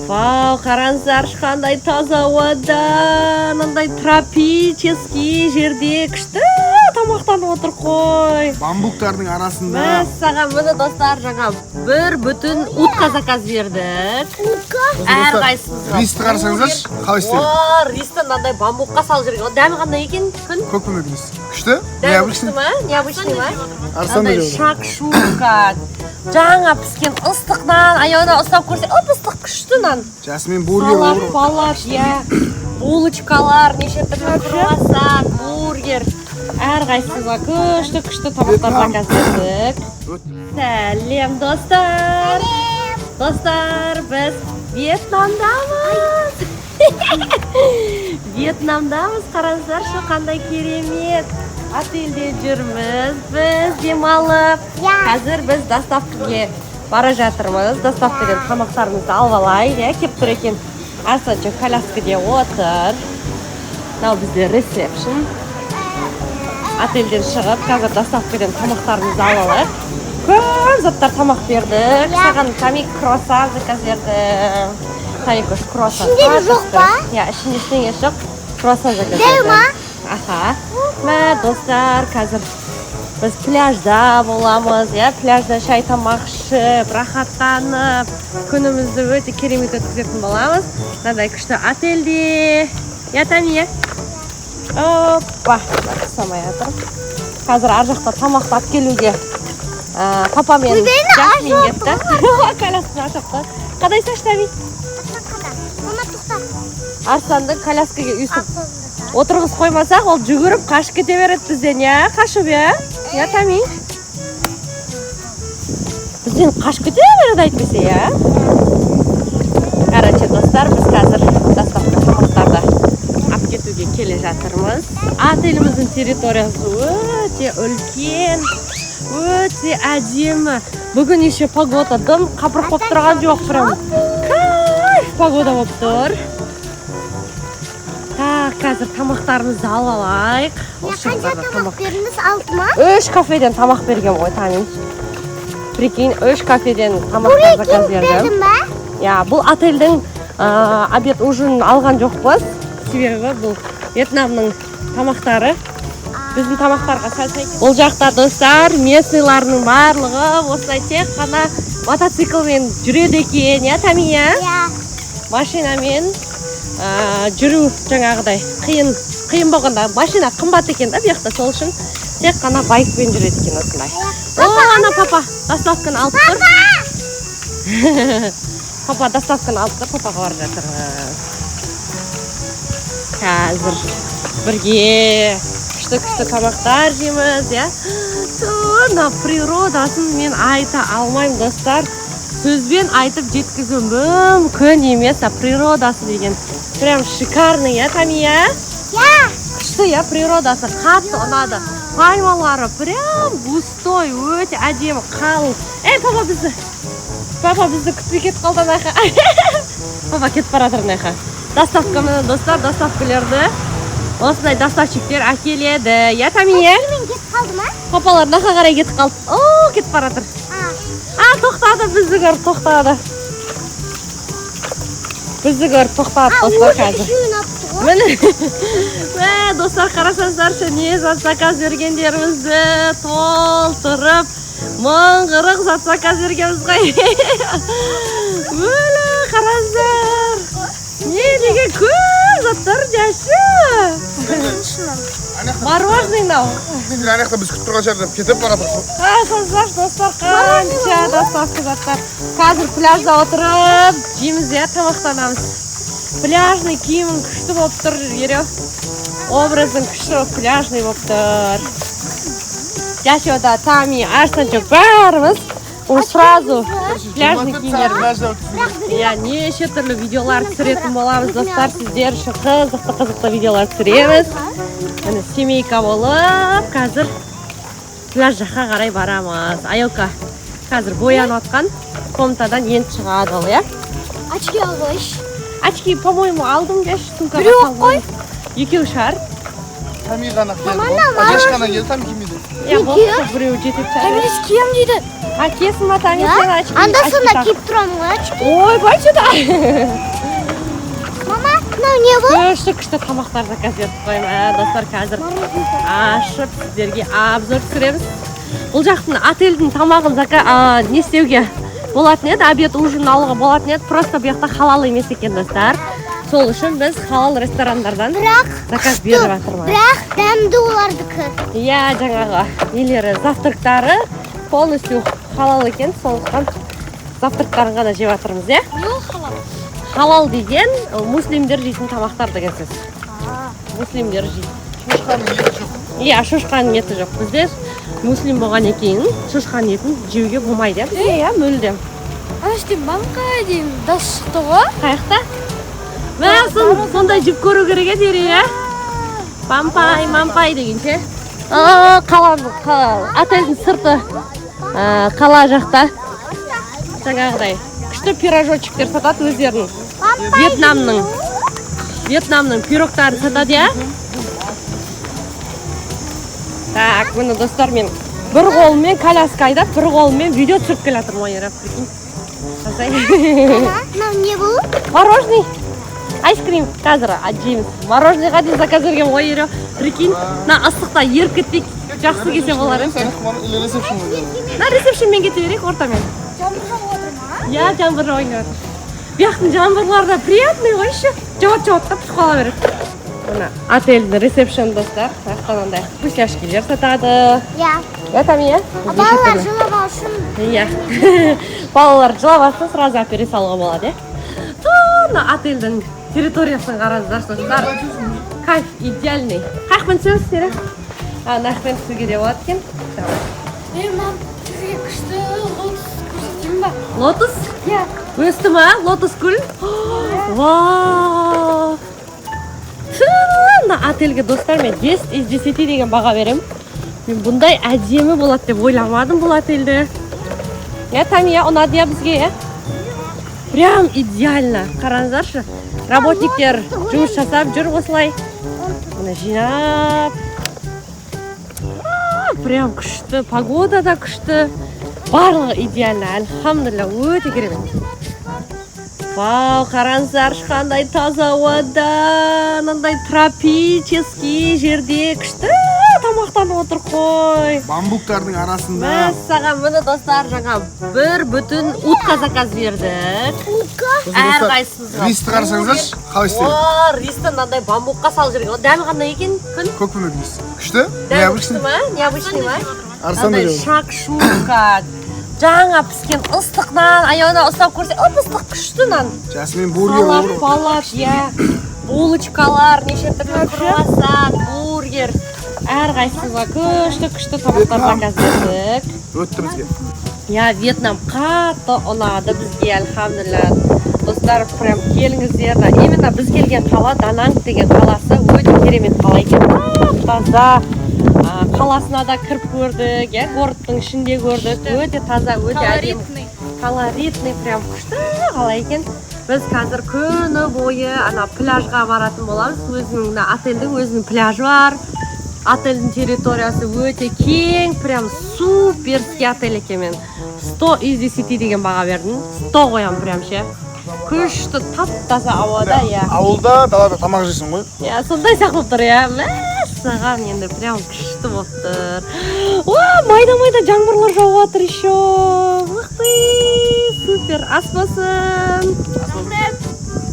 Вау, қараңыздар, қандай таза ауада, мынандай тропический жерде күшті тамақтанып отыр қой. Бамбуктардың арасында. Мәссаған, міне достар, жаңа бір бүтін утка заказ бердік. Әрқайсымызға. Ристі қарасаңыздаршы, қалай істедік? Ристі мынандай бамбукқа салып жүрген. Дәмі қандай екен күн? Көп көмек емес. Күшті? Дәмі күшті ма? Необычный ма? Арсанда жоқ. Шакшука. Жаңа піскен ыстық нан, аяғына ұстап көрсе, ыстық күшті нан. Жасмин бургер Салат, балат, булочкалар, неше түрлі круассан, бургер. Әрқайсымызға күшті тамақтар заказ бердік. Сәлем достар. Достар, біз Вьетнамдамыз. Вьетнамдамыз, қараңыздаршы, қандай керемет. Отельде жүрміз, біз демалып. Қазір біз доставкаға бара жатырмыз. Доставкадан тамақтарымызды алып алайық, кеп тұр екен. Арсанчик коляскада отыр. Мынау бізде ресепшн. Отельден шығып, қазір доставкадан тамақтарымызды алып алайық. Көп заттар тамақ бердік. Саған тамик круассан заказ бердім. Тамик круассан. Ішінде жоқ па? Иә, ішінде ештеңе жоқ. Круассан заказ бердім. Дәу ма? Аха. Мә, достар, қазір біз пляжда боламыз, пляжда шай тамақ ішіп, рахаттанып, күнімізді өте керемет өткізетін боламыз. Мынандай күшті отельде. Тәмия. Опа, ұстамай жатыр. Қазір ар жақта тамақты алып келуге папа мен Жасмин кетті. Колясканы ашықты. Қадай саш, Тәми? Мама, тоқта. Арсанды коляскаға үйсіп отырғыз қоймасақ, ол жүгіріп қашып кете береді бізден, қашып, Тәми? Бізден қашып кете береді әйтпесе, Короче, достар, біз қазір доставка тамақтарды алып кетуге келе жатырмыз. Отеліміздің территориясы өте үлкен, өте әдемі. Бүгін еше погода дым қапырық болып тұрған жоқ, прям кайф погода болып тұр. Қазір тамақтарымызды алып алайық. Қанша тамақ бердіңіз? 6 ма? 3 кафеден тамақ берген ғой, Тамин. Прикинь, 3 кафеден тамақтар заказ бердім. Бұл отельдің обед ужин алған жоқпыз. Себебі бұл Вьетнамның тамақтары біздің тамақтарға сәйкес. Бұл жақта достар, местныйларының барлығы осылай тек қана мотоциклмен жүреді екен, Тамия? Машинамен жүру жаңағыдай қиын болғанда машина қымбат екен да, бұяқта сол үшін тек қана байкпен жүреді екен осындай. Ана папа доставканы алып тұр. Папа доставканы алып тұр, папаға барып жатырмыз. Қазір бірге күшті тамақтар жейміз, Мына природасын мен айта алмаймын, достар. Сөзбен айтып жеткізу мүмкін емес, природасы деген. Прям шикарный, Тамия? Күшті, природасы қатты ұнады. Пальмалары прям густой, өте әдемі, қалың. Папа бізді күтпей кетіп қалды, нақа. Папа кетіп баратыр, нақа. Доставка мені, достар, доставкалерді осындай доставщиктер әкеледі. Тамия? Мен кетіп қалды ма? Папалар нақа қарай кетіп қалды. Кетіп баратыр. Тоқтады, бізді көріп тоқтады. Бізді көріп тоқтады, достар, қазір. Міне, достар, қарасаңыздаршы, не зат заказ бергендерімізді толтырып, мыңғырық зат заказ бергенбіз ғой. Өлі, қараңыздар. Не деген көп заттар жашы. Мороженый нау. Анақта біз күтіп тұрған жерде кетіп баратыр. Қарасаңыздаршы, достар, қанша доставка заттар. Қазір пляжда отырып, жейміз, тамақтанамыз. Пляжный киімің күшті болып тұр, образың күшті пляжный болып тұр. Жашода, Тами, Арсанчик бәріміз сразу пляжный киімдер. Неше түрлі видеолар түсіретін боламыз, достар, сіздер үшін қызықты видеолар түсіреміз. Семейка болып, қазір пляж жаққа қарай барамыз. Айока қазір боянып атқан комнатадан енді шығады ол, Очки алғыш. Очки, по-моему, алдым, сумкаға Біреу салдым. қой. Екеу шығар. Тами ғана келді. Еш қана келді, Тами келмейді. Болса біреу жетіп шығар. Кием дейді. Kesin matаңыз сен очки. Анда-санда киіп тұрамын ғой очки. Ой, байшыда. Мама, мынау не бұл? Күшті тамақтар заказ етіп қойма. Достар, қазір ашып сіздерге обзор түсіреміз. Бұл жақтың отельдің тамағын не істеуге болатын еді, обед ужин алуға болатын еді, просто бұл жақта халал емес екен, достар. Сол үшін біз халал ресторандардан заказ беріп жатырмыз. Бірақ дәмді олардікі. Иә, жаңағы нелері, завтрактары полностью халал екен, сондықтан завтрактарын ғана жеп жатырмыз, иә? Халал деген муслимдер жейтін тамақтар деген сөз. Муслимдер жейді. Иә, шошқаның еті жоқ. Бізде муслим болған екен, шошқаның етін жеуге болмайды. Иә, мүлдем. Ашты банка деймін, дас шықты ғой. Қаяқта? Сондай жіп көру керек еді, иә? Пампай дегенше. Отельдің сырты қала жақта. Жаңағыдай. Күшті пирожочектер сатады өздерінің. Вьетнамның пирогтарын сатады, иә? Так, мұны достар, мен бір қолымен коляска айдап, бір қолымен видео түсіріп келе жатырмын, ой, ерап, прикинь. Мынау не бұл? Мороженый. Айскрим қазір жейміз. Мороженныйға дейін заказ берген, ой, ерап, прикинь. Ыстықта еріп кетпей жақсы келсе болар. Ресепшнмен кете берейік, ортамен. Жаңбыр жауып отыр ма? Иә, жаңбыр жауып отыр. Бұяқтың жаңбырларда приятный ғой, еще. Жауат-жауаттап қала береді. Отельдің ресепшн, достар. Ақтанандай вкусняшкилер сатады. Иә. Тамия? Балалар жылап алсын. Иә. Балалар жылап алсын, сразу әпере салуға болады, иә? Отельдің территориясын қараңыздар, достар. Кайф, идеальный. Қайықпен түсеміз, сері? Нақпен түсуге де болады екен. Мам, сізге күшті лотос көрсетейін ба? Лотос? Иә. Өсті ма? Лотос гүл? Вау! Отельге, достар, мен 10 из 10 деген баға берем. Мен бұндай әдемі болады деп ойламадым бұл отельді. Тамия, ұнады я бізге, прям идеально. Қараңыздаршы, работниктер жұмыс жасап жүр осылай. Мұны жинап. Прям күшті, погода да күшті. Барлығы идеально, альхамдулилля, өте керемет. Вау, қараңыздаршы, қандай таза ауада, мынандай тропический жерде күшті тамақтанып отыр қой. Бамбуктардың арасында. Мәссаған, міне достар, жаңа бір бүтін утка заказ бердік. Әрқайсымызға. Ристі қарасаңыздаршы, қалай істейді? Ристі мынандай бамбукқа салып жүрген. Дәмі қандай екен күн? Көкпемек рист. Күшті? Дәмі күшті ма? Необычный ма? Арсандай жауып. Шак-шука. Жаңа піскен ыстықнан, аяғына ұстап көрсе, ыстық күшті нан. Жасымен бургер olur. Салат, иә. Булочкалар, неше түрлі круассан, бургер. Әрқайсымызға күшті тамақтар заказ бердік. Өтті бізге. Иә, Вьетнам қатты ұнады бізге, альхамдулилля. Достар, прям келіңіздер. Именно біз келген қала, Дананг деген қаласы өте керемет қала екен. Таза. Қаласына да кіріп көрдік, городтың ішінде көрдік, өте таза, өте әдемі. Колоритный, прям күшті қала екен. Біз қазір күні бойы пляжға баратын боламыз. Отельдің өзінің пляжы бар. Отельдің территориясы өте кең, прям суперский отель екен. Мен 100 из 10 деген баға бердім. 100 қоям прям ше. Күшті, тап-таза ауада, иә. Ауылда, далада тамақ жейсің ғой? Иә, сондай сияқты тұр, иә. Мәссаған, енді прям күшті болып тұр. Майда-майда жаңбырлар жауып жатыр еще. Супер, ас болсын.